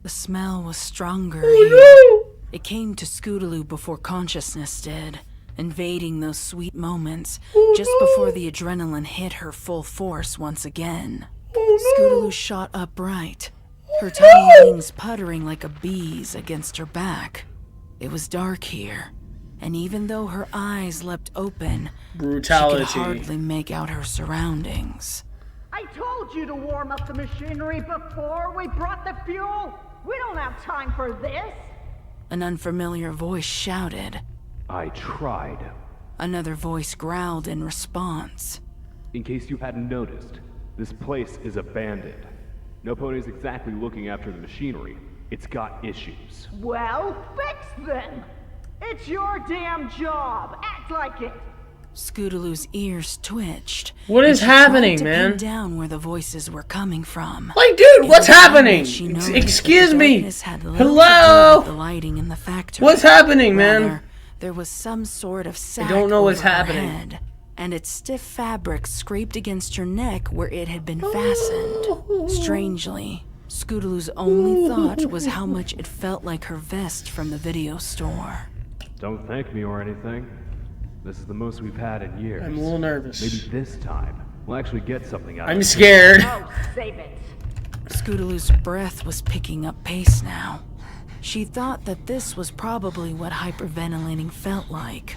The smell was stronger here. It came to Scootaloo before consciousness did, invading those sweet moments just before the adrenaline hit her full force once again. Scootaloo shot upright, her tiny wings puttering like a bee's against her back. It was dark here, and even though her eyes leapt open, Brutality. she could hardly make out her surroundings. I told you to warm up the machinery before we brought the fuel. We don't have time for this. An unfamiliar voice shouted. I tried. Another voice growled in response. In case you hadn't noticed, this place is abandoned. No pony's exactly looking after the machinery. It's got issues. Well, fix them. It's your damn job. Act like it. Scootaloo's ears twitched. What is happening, man? Pin down where the voices were coming from. Like, dude, what's happening? Excuse me. Hello? The lighting in the factory. What's happening, man? Rather, there was some sort of sack I don't know what's over her happening. head, and its stiff fabric scraped against her neck where it had been fastened. Strangely, Scootaloo's only thought was how much it felt like her vest from the video store. Don't thank me or anything. This is the most we've had in years. I'm a little nervous. Maybe this time we'll actually get something out of it. I'm scared. Oh, save it. Scootaloo's breath was picking up pace now. She thought that this was probably what hyperventilating felt like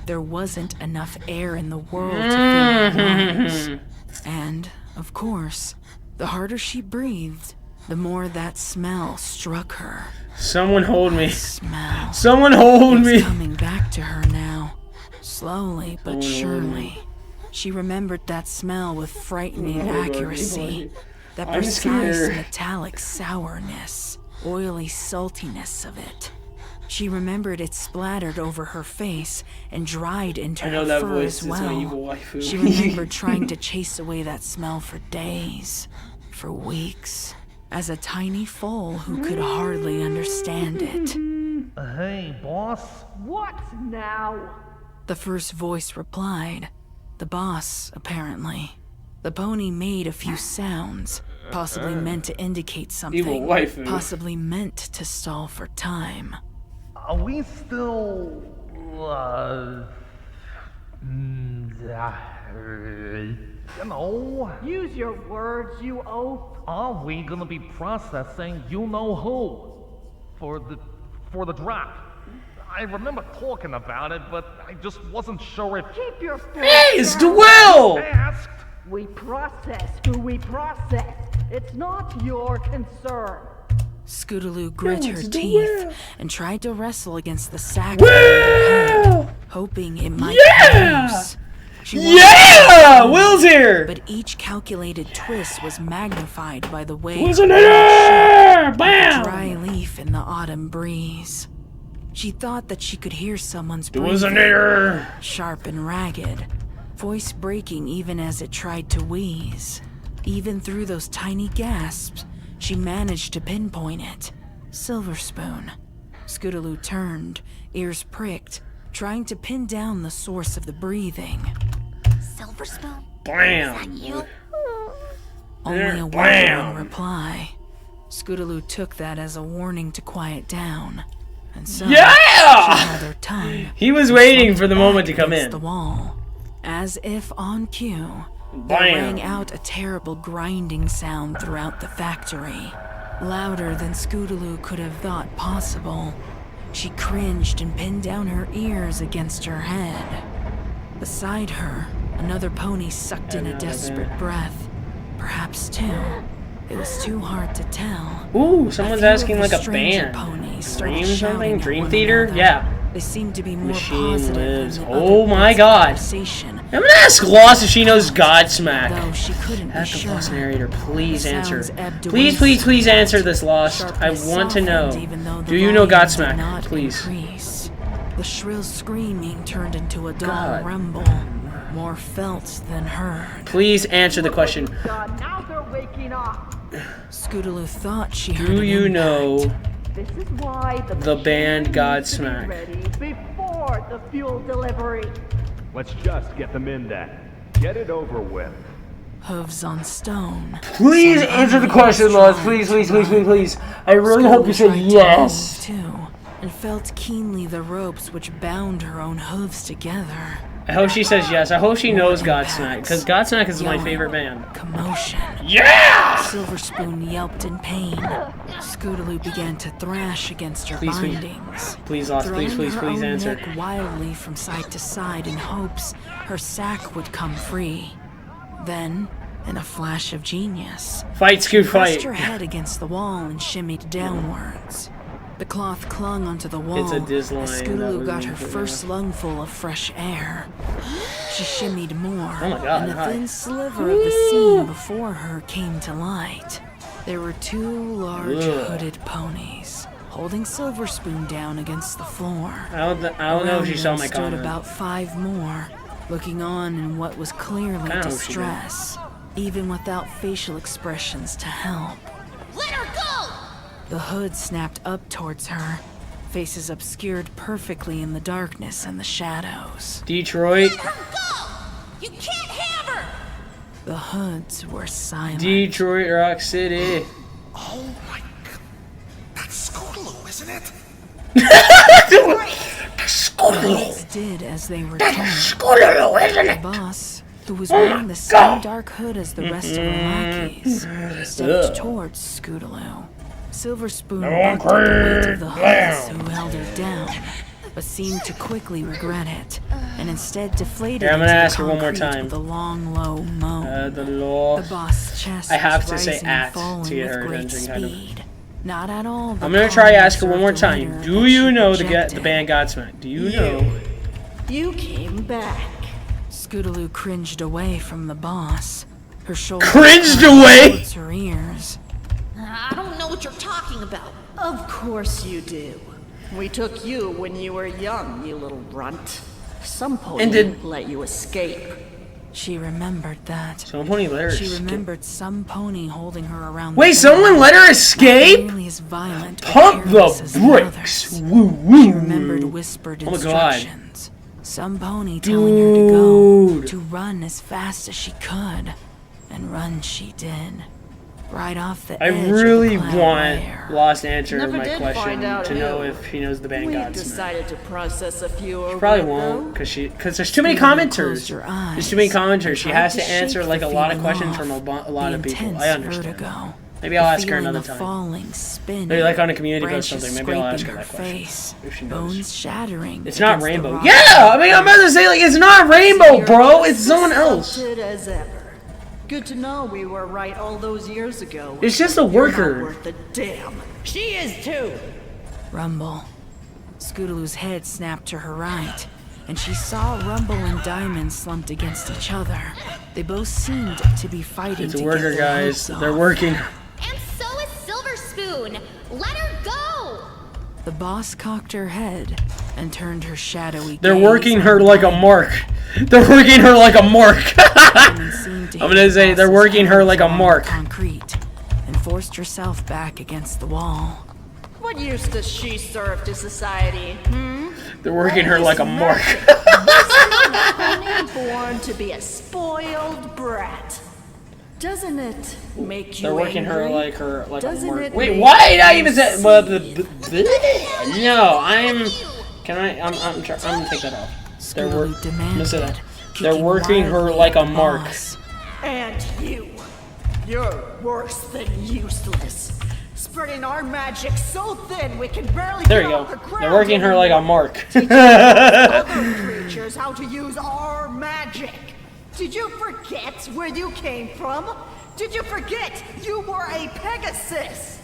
there wasn't enough air in the world to fill her lungs. And, of course, the harder she breathed, the more that smell struck her. Someone hold me. Smell. Someone hold It's me. coming back to her now, slowly but surely. She remembered that smell with frightening accuracy. That I'm precise scared. metallic sourness, oily saltiness of it. She remembered it splattered over her face and dried into I know her that fur voice. as It's well. my evil waifu. She remembered trying to chase away that smell for days, for weeks, as a tiny foal who could hardly understand it. Hey, boss. What now? The first voice replied. The boss, apparently. The pony made a few sounds, possibly meant to indicate something, Evil waifu. possibly meant to stall for time. Are we still... you know... Use your words, you oaf. Are we gonna be processing you-know-who? For the drop? I remember talking about it, but I just wasn't sure if... Keep your foot Hey, it's down. Duel! Asked! We process who we process. It's not your concern. Scootaloo grit Yeah, her it's the teeth whale. and tried to wrestle against the sack over her head, hoping it might produce. She wanted Yeah! to Will's here! but each calculated twist was magnified by the way Will's in her there! like a dry Bam! leaf in the autumn breeze. She thought that she could hear someone's Will's in breathing, there! sharp and ragged, voice breaking even as it tried to wheeze. Even through those tiny gasps, she managed to pinpoint it. Silver Spoon. Scootaloo turned, ears pricked, trying to pin down the source of the breathing. Silver Spoon? Bam! You? Only a Bam! word in reply. Scootaloo took that as a warning to quiet down, and so Yeah! she held her tongue. He was and waiting slumped for the back moment to come against in. the wall, as if on cue. There rang Bam! out a terrible grinding sound throughout the factory, louder than Scootaloo could have thought possible. She cringed and pinned down her ears against her head. Beside her, another pony sucked in a desperate breath. Perhaps two. It was too hard to tell. Ooh, someone's few of asking the like a stranger band. ponies started Dream shouting something? at Dream one theater? another. Yeah. They seemed to be more Machine positive lives. than the Oh other my bits of God. conversation, I'm gonna ask Lost if she knows Godsmack. though she couldn't be Ask the sure. Lost Narrator, please The answer. sounds ebbed away Please, please, please somewhat. answer this, Lost. I Sharpness want to know. softened even though the Do you know volume did Godsmack? not Please. increase. The shrill screaming turned into a dull God. rumble, more felt than heard. Please answer the question. God, now they're waking up. Scootaloo thought she heard Do an you impact. know This is why the band machinery needs to be Godsmack? ready before the fuel delivery. Let's just get them in then. Get it over with. hooves on stone. Please answer the question, Lost. Please, please, please, please, please. I really hope you say yes. Too, and felt keenly the ropes which bound her own hooves together. I hope she says yes. I hope she knows Godsmack, because Godsmack is my favorite band. Commotion. Yeah! Silver Spoon yelped in pain. Scootaloo began to thrash against her bindings. Please, Lost, please, please, please answer. Neck wildly from side to side in hopes her sack would come free. Then, in a flash of genius, Fight, Scoot, fight. pressed her head against the wall and shimmied downwards. The cloth clung onto the wall It's a diss line, as that Scootaloo was got her it, yeah. first lungful of fresh air. She shimmied more, Oh my God, and a hi. thin sliver of the scene before her came to light. There were two large hooded ponies, holding Silver Spoon down against the floor. I don't know if she Around saw them my stood comment. about 5 more, looking on in what was clearly Kinda hope she did. distress, even without facial expressions to help. Let her go! The hood snapped up towards her, faces obscured perfectly in the darkness and the shadows. Detroit. Let her go! You can't have her! The hoods were silent. Detroit Rock City. Oh my god. That's Scootaloo, isn't it? The hoods did as they were told. Scootaloo, isn't The boss, who was wearing the same dark hood as the rest of her lackeys, stepped towards Scootaloo. Silver Spoon bucked at the weight of the hoods who held her down, but seemed to quickly regret it, and instead deflated Here, I'm gonna into the ask her one more concrete time. with a long, low moan. The The law. boss' chest I have was to say rising act and falling to get with her great attention, kind of. speed. Not at all. I'm gonna try to ask her one more time. Do you know the band Godsmack? Do you know? You came back. Scootaloo cringed away from the boss. Her shoulders Cringed turned away? towards her ears. I don't know what you're talking about. Of course you do. We took you when you were young, you little runt. Some pony And did- let you escape. She remembered that. Someone pony let her She escape. remembered some pony holding her around. Wait, the someone let her escape? Nearly as violent or Pump careless the as bricks. others. Woo woo. She remembered whispered Oh my God. instructions. Some pony telling her to go, Dude. to run as fast as she could, and run she did. Right off the I edge really of the cloud want layer. Lost answer Never my did question find out to know who. if he knows the band We Godsmack. decided to process a few over Probably it, won't, though. because there's too many Scootaloo commenters. closed her eyes There's too many commenters. and She tried has to to answer shake like a the lot of feeling questions off. from a lot The of people. intense I understand. vertigo. Maybe I'll The ask her feeling another of time. falling, spinning, Maybe like on a community post or branches something. Maybe I'll ask scraping her that her question. face, If she knows. bones shattering. It's not against the Rainbow. rock. Yeah, I mean I'm about to say like it's not Rainbow, You're bro. just It's someone else. insulted as ever. Good to know we were right all those years ago. It's just a You're not worker. worth a damn. She is too. Rumble. Scootaloo's head snapped to her right, and she saw Rumble and Diamond slumped against each other. They both seemed to be fighting It's to a get worker, their guys. hooves They're off. working. And so is Silver Spoon. Let her go! The boss cocked her head and turned her shadowy They're gaze working on her like a Diamond. mark. They're working her like a mark. Diamond seemed to I'm hit gonna the say they're boss's working her hands like a along the mark. concrete and forced herself back against the wall. What use does she serve to society? They're working her like a mark. Only born to be a spoiled brat. Doesn't it make you They're working her angry? like a Doesn't mark. it Wait, make why did I you even say? Well, no, I'm. Can I? I'm gonna take that off. They're Scootaloo demanded, Listen up. They're kicking working her wildly like at a the mark. boss. And you're worse than useless. Spreading our magic so thin we can barely There get you off the go. ground. They're working her like a mark. Other creatures how to use our magic. Did you forget where you came from? Did you forget you were a Pegasus?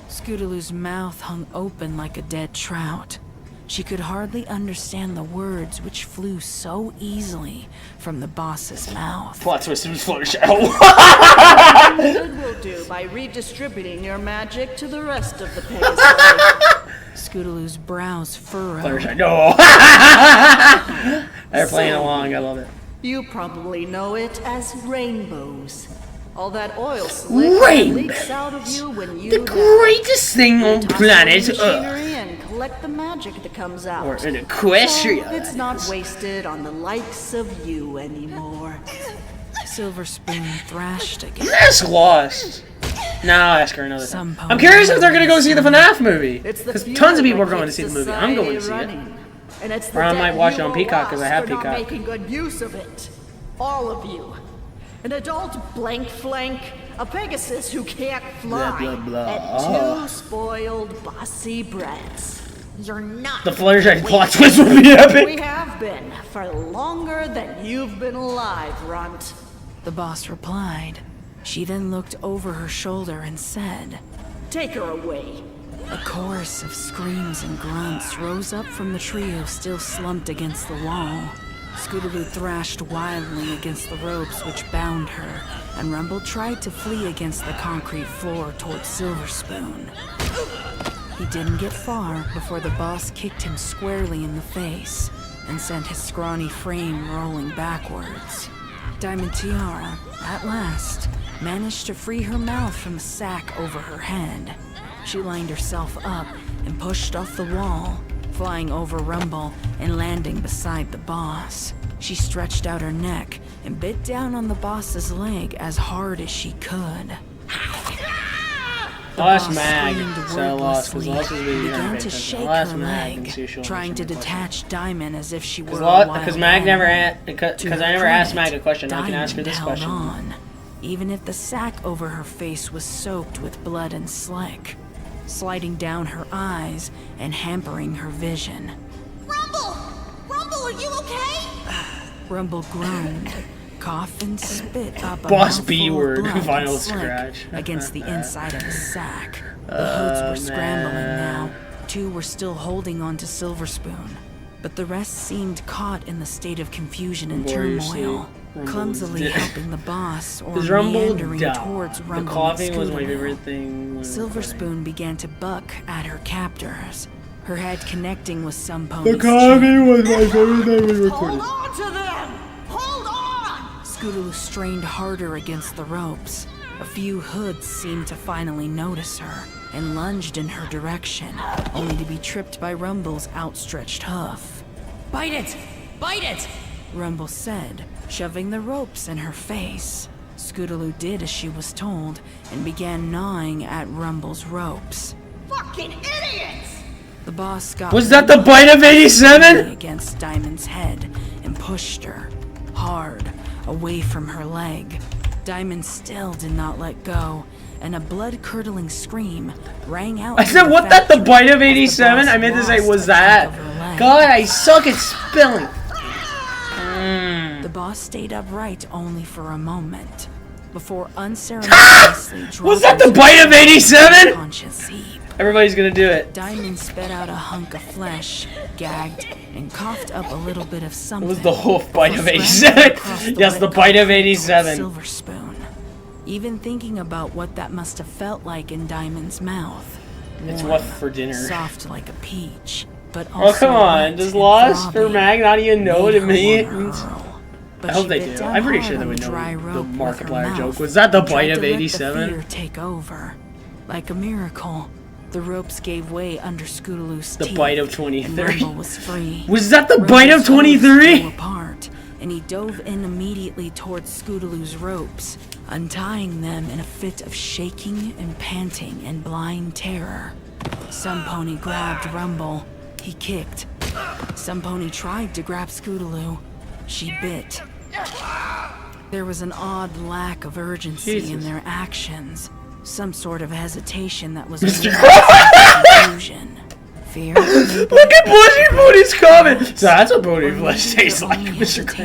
Scootaloo's mouth hung open like a dead trout. She could hardly understand the words which flew so easily from the boss's mouth. Plot twist and Fluttershy. Good will do by redistributing your magic to the rest of the Pegasus. Scootaloo's brows furrowed. Fluttershy. No. They're playing along. I love it. You probably know it as rainbows. All that oil slick that leaks out of you when you The greatest thing on planet Earth. machinery and collect the magic that comes out. Or in Equestria. So it's not wasted on the likes of you anymore. Silver Spoon thrashed again. That's lost. Now I'll ask her another Some time. I'm curious if they're gonna go see the FNAF movie. It's the Because feud tons of people are that going to keeps see the movie. I'm going to see it. running. And it's the Or I might debt watch it you on owe Peacock 'cause I us have for not Peacock. making good use of it. All of you. An adult blank flank, a Pegasus who can't fly, Blah, blah, blah. and two spoiled bossy brats. You're not. The Fluttershy plot twist would be epic. We have been for longer than you've been alive, Runt. The boss replied. She then looked over her shoulder and said, Take her away. A chorus of screams and grunts rose up from the trio still slumped against the wall. Scootaloo thrashed wildly against the ropes which bound her, and Rumble tried to flee against the concrete floor towards Silver Spoon. He didn't get far before the boss kicked him squarely in the face and sent his scrawny frame rolling backwards. Diamond Tiara, at last, managed to free her mouth from the sack over her head. She lined herself up and pushed off the wall, flying over Rumble and landing beside the boss. She stretched out her neck and bit down on the boss's leg as hard as she could. The Lost boss Mag, screamed so I lost, 'cause wordlessly Lost is the and began internet to patron. shake Lost her Mag and leg, see if she'll trying to answer my question. detach Diamond as if she were a Because wild Mag never animal. because To I her never asked credit, Mag a question. I can ask her Diamond this held question. on, even if the sack over her face was soaked with blood and slick, sliding down her eyes and hampering her vision. Rumble! Rumble, are you okay? Rumble groaned, coughed and spit up a Boss mouthful B of word, blood and vinyl slick scratch. against the inside of the sack. The hoods were scrambling now. Two were still holding on to Silver Spoon, but the rest seemed caught in the state of confusion and turmoil, clumsily helping the boss or Does Rumble meandering die? towards The Rumble coughing and was my Scootaloo. favorite thing. Silver Spoon began to buck at her captors, her head connecting with some pony's The coughing was my favorite thing we Hold recorded. on to them! Hold on! Scootaloo strained harder against the ropes. A few hoods seemed to finally notice her and lunged in her direction, only to be tripped by Rumble's outstretched hoof. Bite it! Bite it! Rumble said, shoving the ropes in her face. Scootaloo did as she was told and began gnawing at Rumble's ropes. Fucking idiots! The boss got Was that the bite of 87? against Diamond's head and pushed her hard away from her leg. Diamond still did not let go, and a blood-curdling scream rang out. I said, what that the bite of 87? I meant to say, was that? God, I suck at spelling. The boss stayed upright only for a moment before unceremoniously Was that the bite of 87? conscious heap. Everybody's gonna do it. Diamond spit out a hunk of flesh, gagged, and coughed up a little bit of something. It was the whole bite of before scrambling 87. across Yes, wet the bite of concrete towards 87. Silver Spoon. Even thinking about what that must have felt like in Diamond's mouth. It's Warm, what for dinner. Soft like a peach, but Oh, also come on. wet Does and Lost or throbbing, Mag not even know what made it her wanna means? hurl. I But hope she they bit do. down I'm pretty hard sure they on would the know dry the rope with her Markiplier mouth joke. Was that the and bite tried of to let the 87? fear take over. Like a miracle, the ropes gave way under Scootaloo's The teeth, bite of and 23. Rumble was free. Was that the Rumble's bite of hooves 23? flew apart, and he dove in immediately towards Scootaloo's ropes, untying them in a fit of shaking and panting and blind terror. Some pony grabbed Rumble. He kicked. Some pony tried to grab Scootaloo. She bit. There was an odd lack of urgency in Jesus. their actions. Some sort of hesitation that was Mr. confusion. Fear, maybe? Look at Bushy Pony's comment. So that's what pony flesh tastes like, Only Mr. Krabs.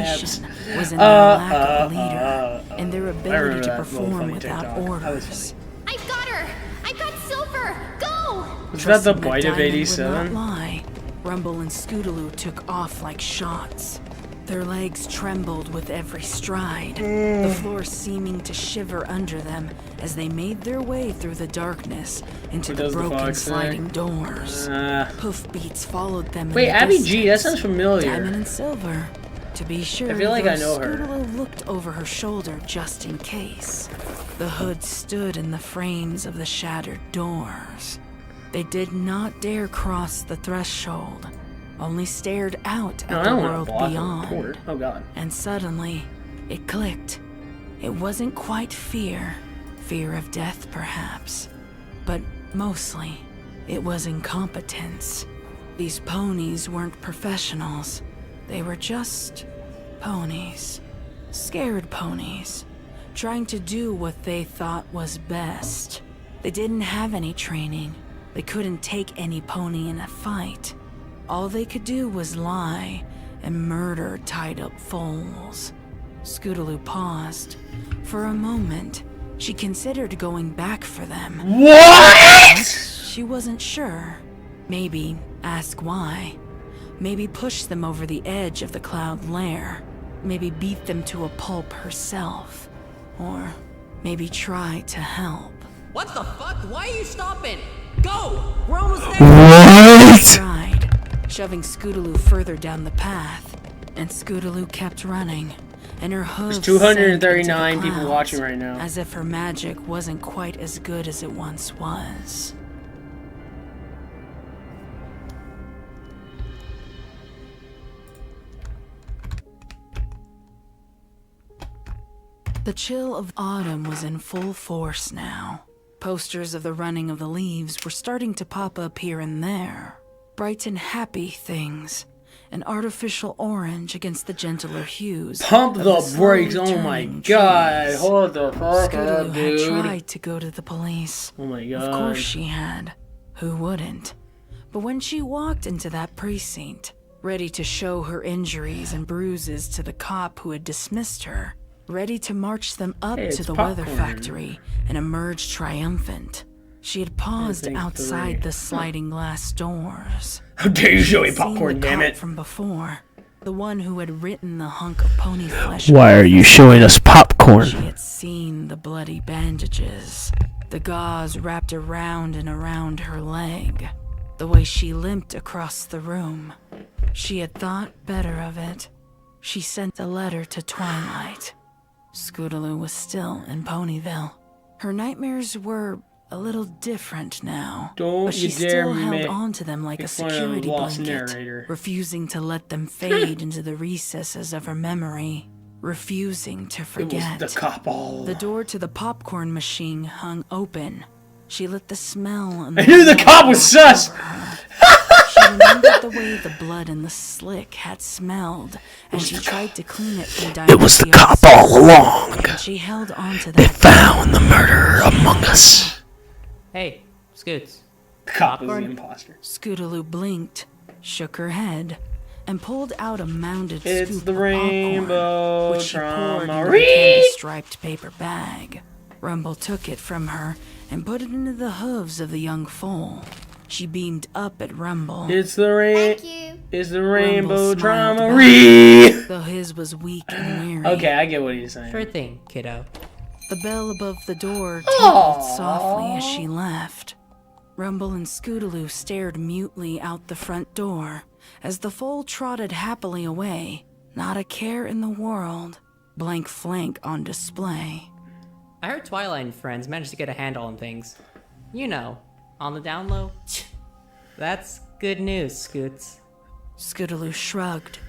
hesitation was in their lack of a leader and their ability remember to that little perform funny without TikTok. That was orders. I've got her! I've got Silver! Go! Was that the Trusting bite of Diamond would 87? not lie, Rumble and Scootaloo took off like shots. Their legs trembled with every stride, the floor seeming to shiver under them as they made their way through the darkness into What the does the broken fox say? sliding doors. Hoof beats followed them. Wait, in the Abby G, that distance. sounds familiar. Diamond and Silver. To be sure, I feel like I though, know her. Scootaloo looked over her shoulder just in case. The hood stood in the frames of the shattered doors. They did not dare cross the threshold, only stared out No, at I the don't want world to block beyond. the reporter. Oh god. And suddenly, it clicked. It wasn't quite fear of death perhaps, but mostly it was incompetence. These ponies weren't professionals. They were just ponies. Scared ponies, trying to do what they thought was best. They didn't have any training. They couldn't take any pony in a fight. All they could do was lie and murder tied-up foals. Scootaloo paused. For a moment, she considered going back for them. What? She wasn't sure. Maybe ask why. Maybe push them over the edge of the cloud lair. Maybe beat them to a pulp herself. Or maybe try to help. What the fuck? Why are you stopping? Go! We're almost there! She tried, shoving Scootaloo further down the path, and Scootaloo kept running, and her hooves There's 239 sank into the people clouds, watching right now. as if her magic wasn't quite as good as it once was. The chill of autumn was in full force now. Posters of the running of the leaves were starting to pop up here and there. Bright and happy things. An artificial orange against the gentler hues. Pump of the slowly brakes! Oh my turning god! trees. Hold the fuck Scootaloo up, had dude! tried to go to the police. Oh my god! Of course she had. Who wouldn't? But when she walked into that precinct, ready to show her injuries and bruises to the cop who had dismissed her, ready to march them up Hey, to it's the weather popcorn. factory and emerge triumphant, she had paused think outside 3. the sliding glass doors. How dare you show me She'd seen popcorn, the damn cop it! from before, the one who had written the hunk of pony flesh. Why are you showing us popcorn? She had seen the bloody bandages, the gauze wrapped around and around her leg, the way she limped across the room. She had thought better of it. She sent a letter to Twilight. Scootaloo was still in Ponyville. Her nightmares were a little different now, Don't but she you dare still held make- on to them like a make fun of security Lost blanket, Narrator. refusing to let them fade into the recesses of her memory, refusing to It forget. was the cop all. The door to the popcorn machine hung open. She let the smell and I knew the cop was sus! She remembered the way the blood and the slick had smelled, and she tried to clean it from It was the cop all along. And she held on to They that. found the murderer among us. Hey, Scoots. The cop was the Popcorn? imposter. Scootaloo blinked, shook her head, and pulled out a mounded It's scoop the of rainbow popcorn, which she poured into drama. a candy-striped paper bag. Rumble took it from her and put it into the hooves of the young foal. She beamed up at Rumble, It's the rain. Thank you. It's the rainbow Rumble smiled drama. back. though his was weak and weary. Okay, I get what he's saying. Sure thing, kiddo. The bell above the door tinkled softly as she left. Rumble and Scootaloo stared mutely out the front door as the foal trotted happily away, not a care in the world, blank flank on display. I heard Twilight and friends managed to get a handle on things. You know, on the down low. That's good news, Scoots. Scootaloo shrugged.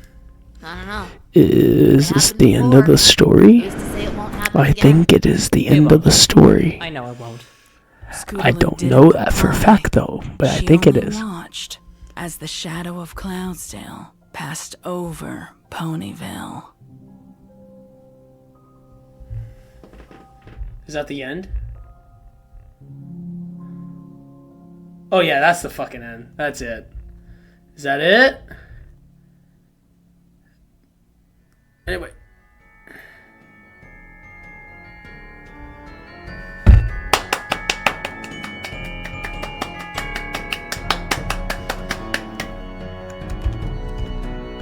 I don't know. Is this Happened the end of before. the story? Used to say it won't happen I again. think it is the end of the story. I know it won't. Scootaloo I don't didn't know that for a reply. fact though, but I She think it only is. watched as the shadow of Cloudsdale passed over Ponyville. Is that the end? Oh yeah, that's the fucking end. That's it. Is that it? Anyway.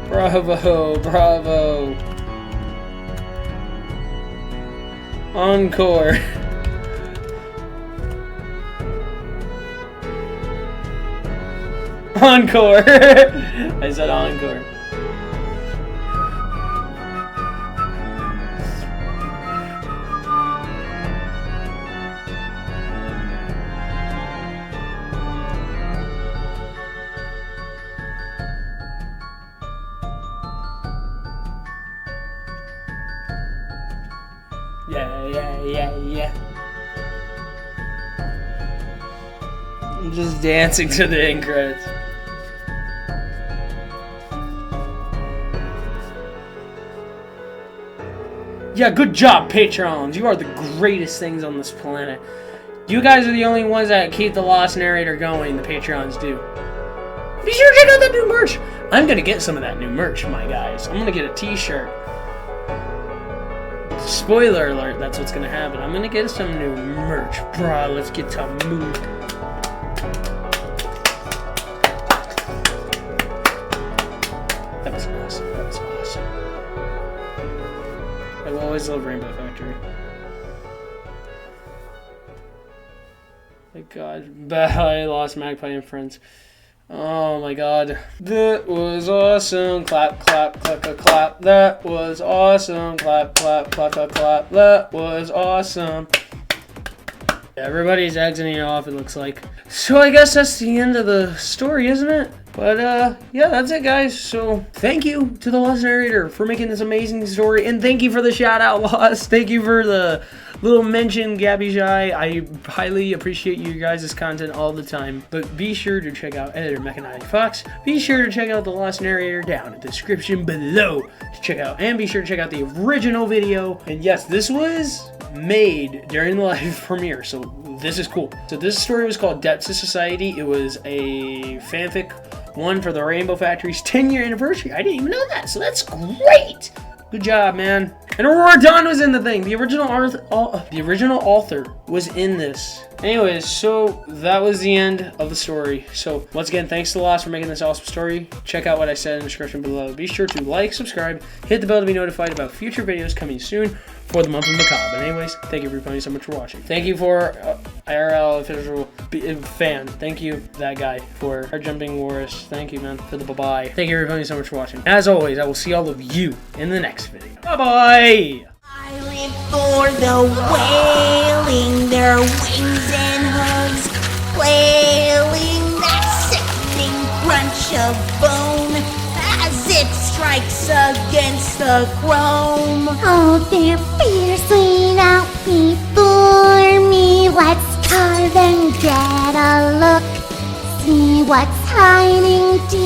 Bravo, bravo. Encore. Encore. I said encore. Yeah. I'm just dancing to the end credits. Yeah, good job, Patrons. You are the greatest things on this planet. You guys are the only ones that keep the Lost Narrator going, the Patrons do. Be sure to check out that new merch. I'm gonna get some of that new merch, my guys. I'm gonna get a t-shirt. Spoiler alert, that's what's gonna happen. I'm gonna get some new merch. Bruh, let's get to move. That was awesome. That was awesome. I will always love Rainbow Factory. My god. I lost Magpie and friends. Oh my god. That was awesome. Clap, clap, clap, clap, clap. That was awesome. Clap, clap, clap, clap, clap. That was awesome. Everybody's exiting off, it looks like. So I guess that's the end of the story, isn't it? But yeah, that's it, guys. So thank you to the Lost Narrator for making this amazing story, and thank you for the shout out, Lost. Thank you for the little mention, Gabby Shy. I highly appreciate you guys' content all the time. But be sure to check out Anteater-By Qumu. Be sure to check out the Lost Narrator down in the description below to check out, and be sure to check out the original video. And yes, this was made during the live premiere, so this is cool. So this story was called Debt to Society. It was a fanfic one for the Rainbow Factory's 10-year anniversary. I didn't even know that, so that's great. Good job, man. And Aurora Dawn was in the thing. The original author was in this. Anyways, so that was the end of the story. So once again, thanks to Lost for making this awesome story. Check out what I said in the description below. Be sure to like, subscribe, hit the bell to be notified about future videos coming soon for the month of Macabre. And anyways, thank you everybody so much for watching. Thank you for IRL official fan. Thank you, that guy, for our jumping Walrus. Thank you, man, for the bye-bye. Thank you everybody so much for watching. As always, I will see all of you in the next video. Bye-bye! I live for the wailing, their wings and hooves flailing, that sickening crunch of bone as it strikes against the chrome. Oh, they're fiercely out before me. Let's carve and get a look. See what's hiding deep